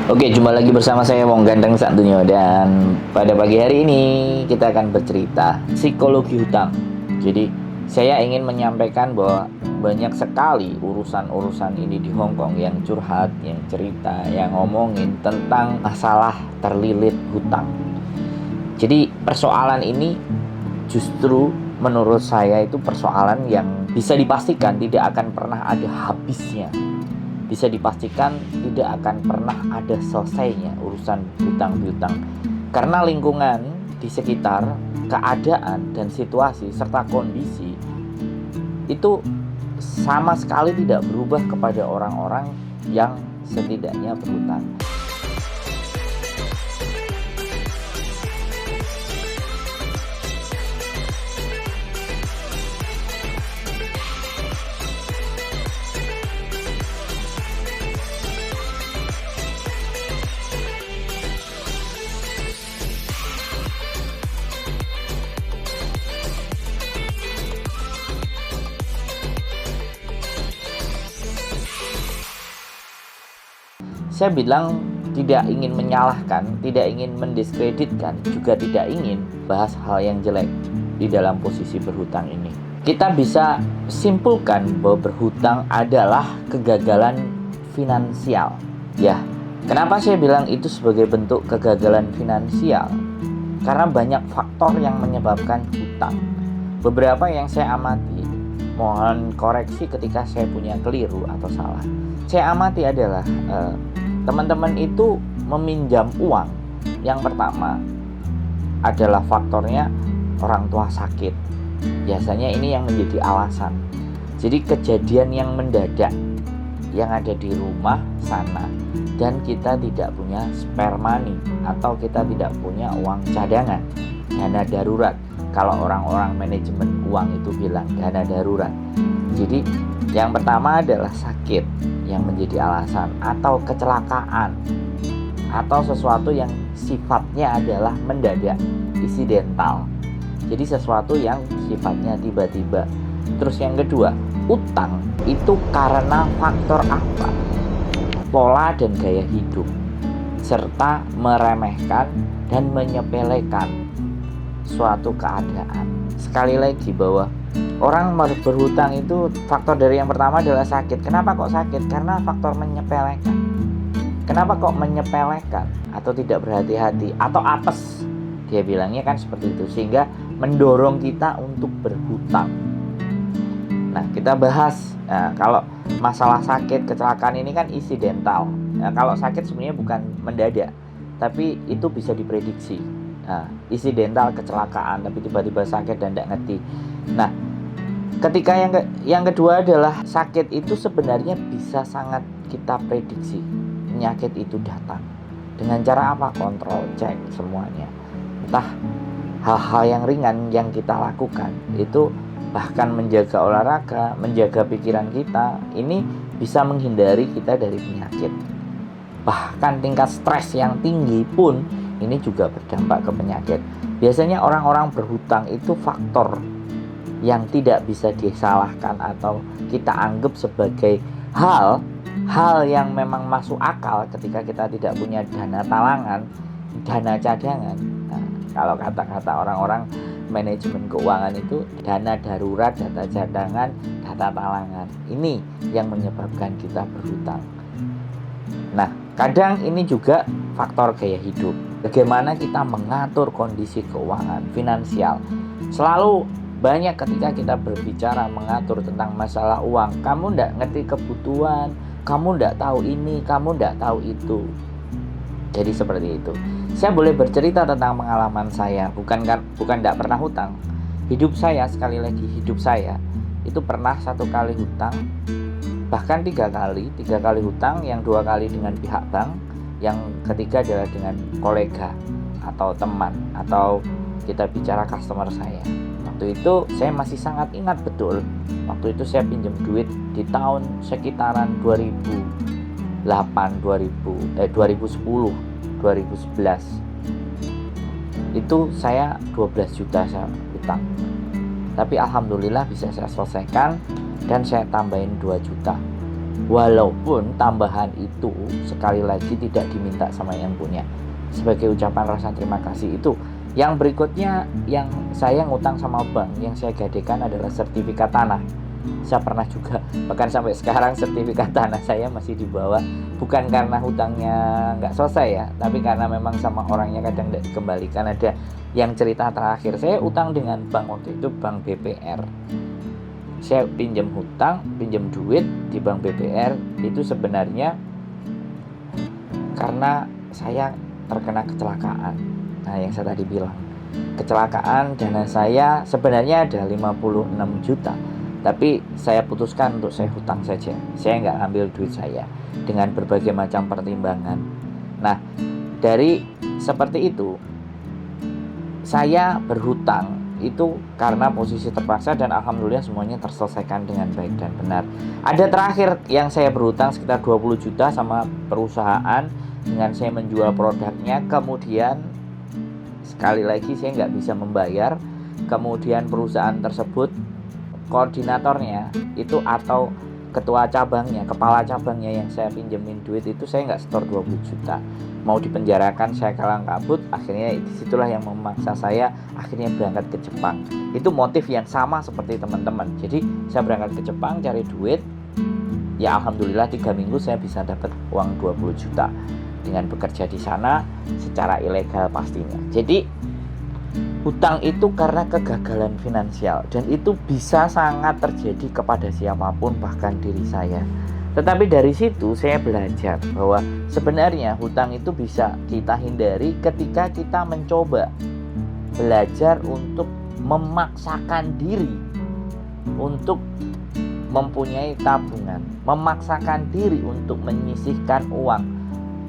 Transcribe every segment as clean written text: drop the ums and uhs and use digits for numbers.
Oke, jumpa lagi bersama saya Wong Ganteng Santunyo, dan pada pagi hari ini kita akan bercerita psikologi hutang. Jadi saya ingin menyampaikan bahwa banyak sekali urusan-urusan ini di Hong Kong yang curhat, yang cerita, yang ngomongin tentang masalah terlilit hutang. Jadi persoalan ini justru menurut saya itu persoalan yang bisa dipastikan tidak akan pernah ada habisnya. Bisa dipastikan tidak akan pernah ada selesainya urusan hutang piutang, karena lingkungan di sekitar, keadaan dan situasi serta kondisi itu sama sekali tidak berubah kepada orang-orang yang setidaknya berhutang. Saya bilang tidak ingin menyalahkan, tidak ingin mendiskreditkan, juga tidak ingin bahas hal yang jelek di dalam posisi berhutang ini. Kita bisa simpulkan bahwa berhutang adalah kegagalan finansial. Ya, kenapa saya bilang itu sebagai bentuk kegagalan finansial? Karena banyak faktor yang menyebabkan hutang. Beberapa yang saya amati, mohon koreksi ketika saya punya keliru atau salah. Saya amati adalah teman-teman itu meminjam uang. Yang pertama adalah faktornya orang tua sakit. Biasanya ini yang menjadi alasan. Jadi kejadian yang mendadak yang ada di rumah sana, dan kita tidak punya spare money atau kita tidak punya uang cadangan, dana darurat. Kalau orang-orang manajemen uang itu bilang dana darurat. Jadi yang pertama adalah sakit yang menjadi alasan, atau kecelakaan, atau sesuatu yang sifatnya adalah mendadak, insidental. Jadi sesuatu yang sifatnya tiba-tiba. Terus yang kedua, utang itu karena faktor apa? Pola dan gaya hidup, serta meremehkan dan menyepelekan suatu keadaan. Sekali lagi bahwa orang berhutang itu faktor dari yang pertama adalah sakit. Kenapa kok sakit? Karena faktor menyepelekan. Kenapa kok menyepelekan atau tidak berhati-hati atau apes? Dia bilangnya kan seperti itu, sehingga mendorong kita untuk berhutang. Nah, kita bahas. Nah, kalau masalah sakit, kecelakaan ini kan insidental. Nah, kalau sakit sebenarnya bukan mendadak, tapi itu bisa diprediksi. Nah, insidental kecelakaan tapi tiba-tiba sakit dan tidak ngerti. Nah, ketika yang kedua adalah sakit itu sebenarnya bisa sangat kita prediksi. Penyakit itu datang dengan cara apa? Kontrol, cek semuanya. Entah hal-hal yang ringan yang kita lakukan itu, bahkan menjaga olahraga, menjaga pikiran kita, ini bisa menghindari kita dari penyakit. Bahkan tingkat stres yang tinggi pun ini juga berdampak ke penyakit. Biasanya orang-orang berhutang itu faktor yang tidak bisa disalahkan atau kita anggap sebagai hal yang memang masuk akal ketika kita tidak punya dana talangan, dana cadangan. Nah, kalau kata-kata orang-orang manajemen keuangan itu dana darurat, dana cadangan, dana talangan. Ini yang menyebabkan kita berhutang. Nah, kadang ini juga faktor gaya hidup. Bagaimana kita mengatur kondisi keuangan finansial. Selalu banyak ketika kita berbicara mengatur tentang masalah uang, kamu tidak ngerti kebutuhan, kamu tidak tahu ini, kamu tidak tahu itu. Jadi seperti itu. Saya boleh bercerita tentang pengalaman saya, bukan tidak pernah hutang. Hidup saya, sekali lagi hidup saya itu pernah 1 kali hutang, bahkan 3 kali hutang, yang 2 kali dengan pihak bank, yang ketiga adalah dengan kolega atau teman, atau kita bicara customer saya. Waktu itu saya masih sangat ingat betul. Waktu itu saya pinjam duit di tahun sekitaran 2010, 2011. Itu saya 12 juta saya hutang. Tapi alhamdulillah bisa saya selesaikan, dan saya tambahin 2 juta. Walaupun tambahan itu sekali lagi tidak diminta sama yang punya. Sebagai ucapan rasa terima kasih itu. Yang berikutnya yang saya ngutang sama bank, yang saya gadekan adalah sertifikat tanah. Saya pernah juga, bahkan sampai sekarang sertifikat tanah saya masih dibawa. Bukan karena hutangnya nggak selesai ya, tapi karena memang sama orangnya kadang tidak dikembalikan. Ada yang cerita terakhir, saya utang dengan bank waktu itu, bank BPR. Saya pinjam duit di bank BPR itu sebenarnya karena saya terkena kecelakaan. Nah, yang saya tadi bilang, kecelakaan, dana saya sebenarnya ada 56 juta. Tapi saya putuskan untuk saya hutang saja. Saya nggak ambil duit saya dengan berbagai macam pertimbangan. Nah, dari seperti itu, saya berhutang itu karena posisi terpaksa dan alhamdulillah semuanya terselesaikan dengan baik dan benar. Ada terakhir yang saya berhutang sekitar 20 juta sama perusahaan dengan saya menjual produknya. Kemudian sekali lagi saya nggak bisa membayar. Kemudian perusahaan tersebut, koordinatornya itu atau ketua cabangnya, kepala cabangnya yang saya pinjemin duit itu, saya nggak setor 20 juta. Mau dipenjarakan, saya kalang kabut. Akhirnya disitulah yang memaksa saya akhirnya berangkat ke Jepang. Itu motif yang sama seperti teman-teman. Jadi saya berangkat ke Jepang cari duit. Ya alhamdulillah 3 minggu saya bisa dapat uang 20 juta dengan bekerja di sana secara ilegal pastinya. Jadi hutang itu karena kegagalan finansial, dan itu bisa sangat terjadi kepada siapapun, bahkan diri saya. Tetapi dari situ saya belajar bahwa sebenarnya hutang itu bisa kita hindari ketika kita mencoba belajar untuk memaksakan diri untuk mempunyai tabungan, memaksakan diri untuk menyisihkan uang,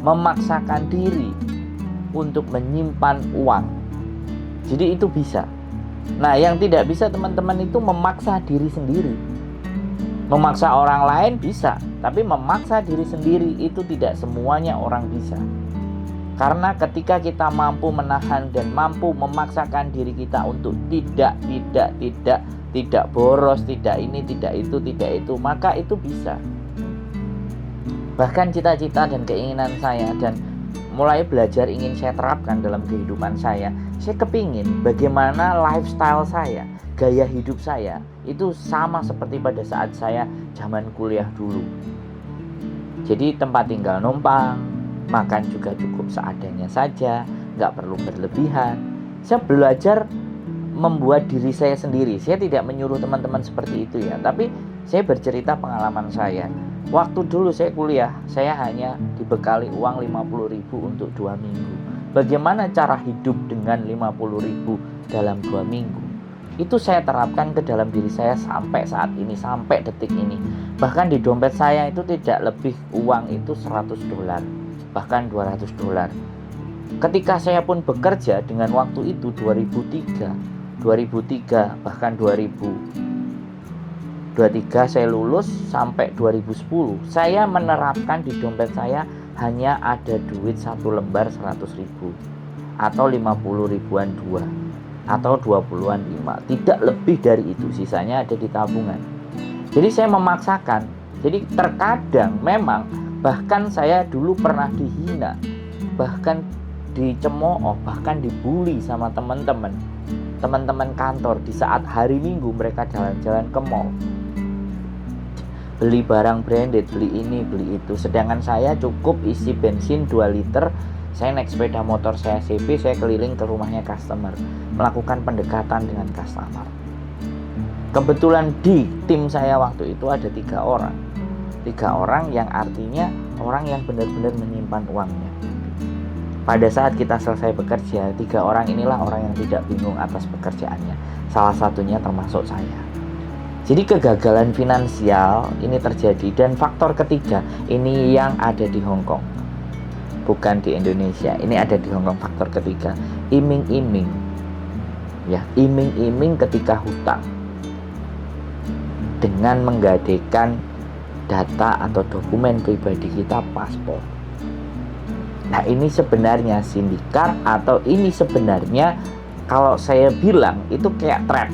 memaksakan diri untuk menyimpan uang. Jadi itu bisa. Nah, yang tidak bisa teman-teman itu memaksa diri sendiri. Memaksa orang lain bisa, tapi memaksa diri sendiri itu tidak semuanya orang bisa. Karena ketika kita mampu menahan dan mampu memaksakan diri kita untuk tidak boros, tidak ini, tidak itu, maka itu bisa. Bahkan cita-cita dan keinginan saya dan mulai belajar ingin saya terapkan dalam kehidupan saya kepingin bagaimana lifestyle saya, gaya hidup saya itu sama seperti pada saat saya zaman kuliah dulu. Jadi tempat tinggal numpang, makan juga cukup seadanya saja, nggak perlu berlebihan. Saya belajar membuat diri saya sendiri. Saya tidak menyuruh teman-teman seperti itu ya, tapi saya bercerita pengalaman saya. Waktu dulu saya kuliah, saya hanya dibekali uang 50.000 untuk 2 minggu. Bagaimana cara hidup dengan 50.000 dalam 2 minggu? Itu saya terapkan ke dalam diri saya sampai saat ini, sampai detik ini. Bahkan di dompet saya itu tidak lebih uang itu $100, bahkan $200. Ketika saya pun bekerja dengan waktu itu 2003, bahkan 2023 saya lulus sampai 2010, saya menerapkan di dompet saya hanya ada duit 1 lembar 100.000 atau 50 ribuan 2 atau 20-an 5, tidak lebih dari itu. Sisanya ada di tabungan. Jadi saya memaksakan. Jadi terkadang memang bahkan saya dulu pernah dihina, bahkan dicemooh, bahkan dibully sama teman-teman kantor di saat hari Minggu mereka jalan-jalan ke mall, beli barang branded, beli ini, beli itu. Sedangkan saya cukup isi bensin 2 liter. Saya naik sepeda motor saya CB, saya keliling ke rumahnya customer, melakukan pendekatan dengan customer. Kebetulan di tim saya waktu itu ada 3 orang. 3 orang yang artinya orang yang benar-benar menyimpan uangnya. Pada saat kita selesai bekerja, 3 orang inilah orang yang tidak bingung atas pekerjaannya. Salah satunya termasuk saya. Jadi kegagalan finansial ini terjadi, dan faktor ketiga ini yang ada di Hong Kong, bukan di Indonesia. Ini ada di Hong Kong faktor ketiga, iming-iming. Ya, iming-iming ketika hutang dengan menggadaikan data atau dokumen pribadi kita, paspor. Nah, ini sebenarnya sindikat, atau ini sebenarnya kalau saya bilang itu kayak trap.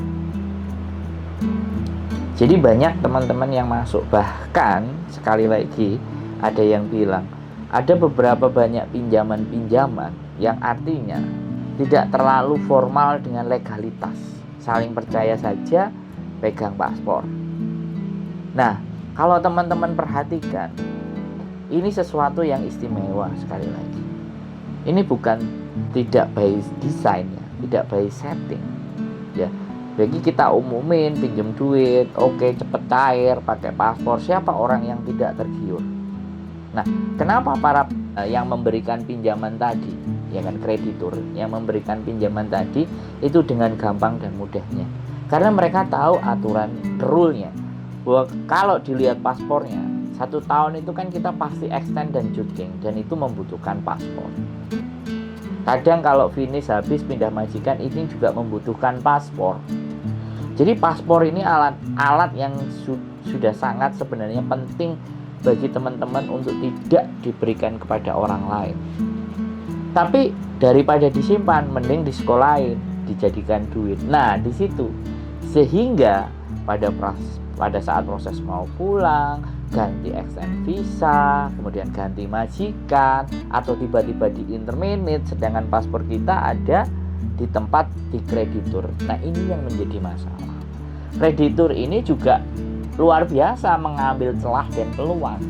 Jadi banyak teman-teman yang masuk, bahkan sekali lagi ada yang bilang ada beberapa banyak pinjaman-pinjaman yang artinya tidak terlalu formal dengan legalitas, saling percaya saja, pegang paspor. Nah, kalau teman-teman perhatikan, ini sesuatu yang istimewa sekali lagi. Ini bukan tidak by design ya, tidak by setting ya. Bagi kita umumin pinjam duit, oke, cepet cair, pakai paspor, siapa orang yang tidak tergiur? Nah, kenapa para yang memberikan pinjaman tadi, ya kan, kreditur yang memberikan pinjaman tadi itu dengan gampang dan mudahnya? Karena mereka tahu aturan rule-nya, bahwa kalau dilihat paspornya 1 tahun itu kan kita pasti extend dan jogging, dan itu membutuhkan paspor. Kadang kalau finish habis pindah majikan ini juga membutuhkan paspor. Jadi paspor ini alat yang sudah sangat sebenarnya penting bagi teman-teman untuk tidak diberikan kepada orang lain. Tapi daripada disimpan, mending disekolahin, dijadikan duit. Nah, di situ sehingga pada saat proses mau pulang, ganti extend visa, kemudian ganti majikan, atau tiba-tiba di interminate, sedangkan paspor kita ada di tempat di kreditur. Nah, ini yang menjadi masalah. Kreditur ini juga luar biasa mengambil celah dan peluang.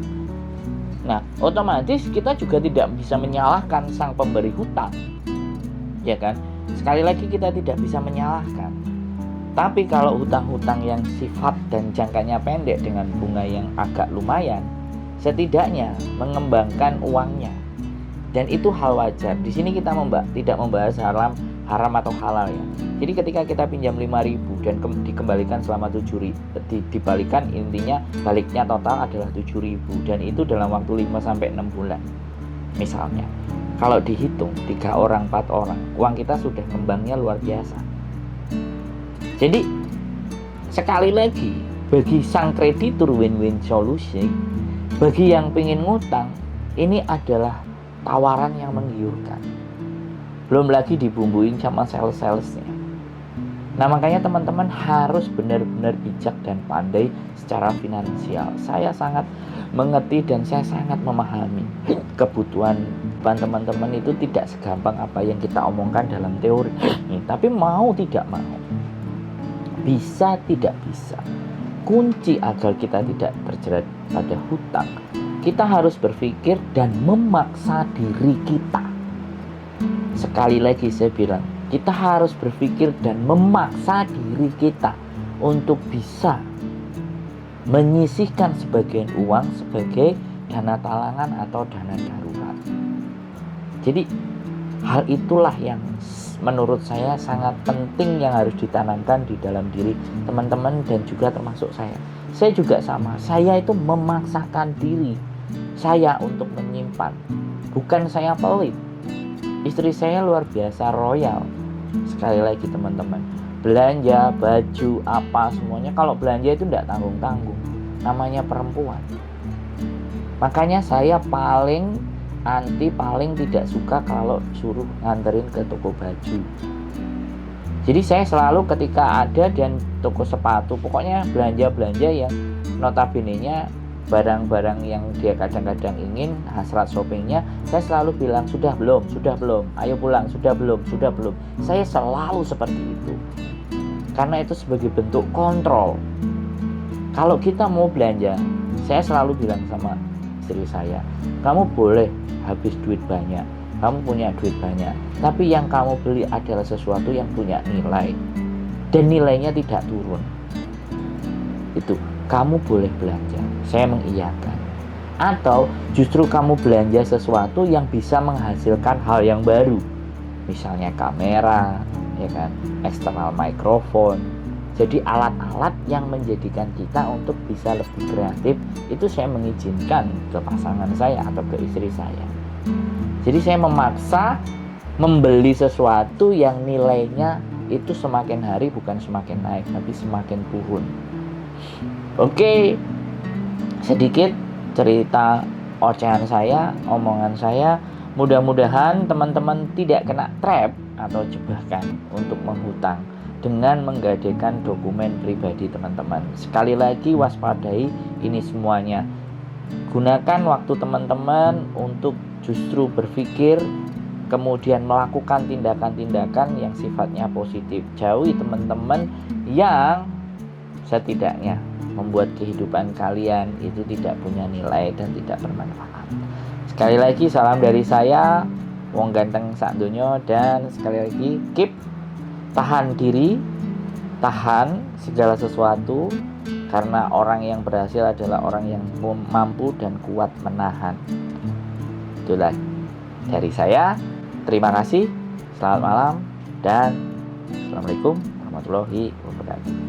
Nah, otomatis kita juga tidak bisa menyalahkan sang pemberi hutang, ya kan? Sekali lagi kita tidak bisa menyalahkan. Tapi kalau hutang-hutang yang sifat dan jangkanya pendek dengan bunga yang agak lumayan, setidaknya mengembangkan uangnya. Dan itu hal wajar. Di sini kita tidak membahas haram atau halal ya. Jadi ketika kita pinjam 5.000 dan dikembalikan selama 7.000, dibalikan, intinya baliknya total adalah 7.000, dan itu dalam waktu 5-6 bulan. Misalnya, kalau dihitung 3 orang, 4 orang, uang kita sudah kembangnya luar biasa. Jadi sekali lagi, bagi sang kreditur win-win solution, bagi yang pengen ngutang, ini adalah tawaran yang menggiurkan. Belum lagi dibumbuin sama sales-salesnya. Nah, makanya teman-teman harus benar-benar bijak dan pandai secara finansial. Saya sangat mengerti dan saya sangat memahami kebutuhan teman-teman itu tidak segampang apa yang kita omongkan dalam teori. Tapi mau tidak mau, bisa tidak bisa, kunci agar kita tidak terjerat pada hutang, kita harus berpikir dan memaksa diri kita. Sekali lagi saya bilang, kita harus berpikir dan memaksa diri kita untuk bisa menyisihkan sebagian uang sebagai dana talangan atau dana darurat. Jadi hal itulah yang menurut saya sangat penting yang harus ditanamkan di dalam diri teman-teman dan juga termasuk saya. Saya juga sama, saya itu memaksakan diri saya untuk menyimpan. Bukan saya pelit. Istri saya luar biasa royal. Sekali lagi teman-teman, belanja, baju, apa semuanya, kalau belanja itu tidak tanggung-tanggung. Namanya perempuan. Makanya saya paling tidak suka kalau suruh nganterin ke toko baju. Jadi saya selalu ketika ada dan toko sepatu, pokoknya belanja-belanja yang notabene-nya barang-barang yang dia kadang-kadang ingin, hasrat shoppingnya, saya selalu bilang sudah belum, ayo pulang, sudah belum. Saya selalu seperti itu, karena itu sebagai bentuk kontrol. Kalau kita mau belanja, saya selalu bilang sama istri saya, kamu boleh habis duit banyak, kamu punya duit banyak, tapi yang kamu beli adalah sesuatu yang punya nilai dan nilainya tidak turun. Itu kamu boleh belanja, saya mengiyakan. Atau justru kamu belanja sesuatu yang bisa menghasilkan hal yang baru, misalnya kamera, ya kan, eksternal mikrofon. Jadi alat-alat yang menjadikan kita untuk bisa lebih kreatif, itu saya mengizinkan ke pasangan saya atau ke istri saya. Jadi saya memaksa membeli sesuatu yang nilainya itu semakin hari bukan semakin naik, tapi semakin turun. Oke, sedikit cerita ocehan saya, omongan saya. Mudah-mudahan teman-teman tidak kena trap atau jebakan untuk menghutang. dengan menggadaikan dokumen pribadi teman-teman. Sekali lagi waspadai ini semuanya. Gunakan waktu teman-teman untuk justru berpikir, kemudian melakukan tindakan-tindakan yang sifatnya positif. Jauhi teman-teman yang setidaknya membuat kehidupan kalian itu tidak punya nilai dan tidak bermanfaat. Sekali lagi salam dari saya, wong ganteng sak donya, dan sekali lagi keep, tahan diri, tahan segala sesuatu, karena orang yang berhasil adalah orang yang mampu dan kuat menahan. Itulah dari saya. Terima kasih, selamat malam, dan Assalamualaikum warahmatullahi wabarakatuh.